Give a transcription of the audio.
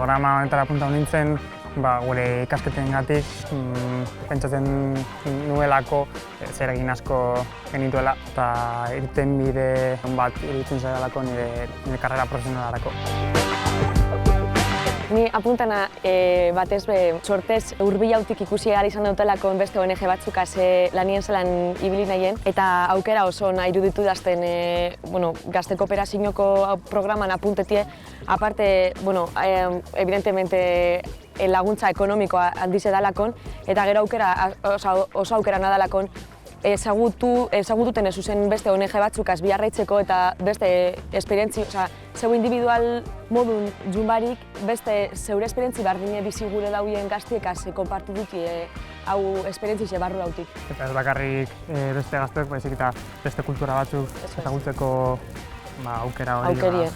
programa honetara apuntatu nintzen, gure ikasketengatik pentsatzen nuelako zer egin asko genituela eta irtenbide bat iruditzen zaidalako nire karrera profesionalarako. Ni apuntana batez sortez hurbilautik ikusi ahal izan dutelako beste ONG batzuk lanien zelan ibili nahien eta aukera oso nahi iruditu dazten gazte kooperazioko programan apuntetie. Aparte, evidentemente laguntza ekonomikoa handiz edalakon eta gero oso aukera nadalakon ezagututen zuzen beste ONG batzukaz biarraitzeko eta beste esperientzi, zeu individual modun junbarik beste zeure esperientzi bardine bizi gure dauen gaztiekaz konpartu duti hau esperientzi barru dautik. Eta ez bakarrik beste gazteok, baizik eta beste kultura batzuk ezagutzeko aukera hori. Aukerie.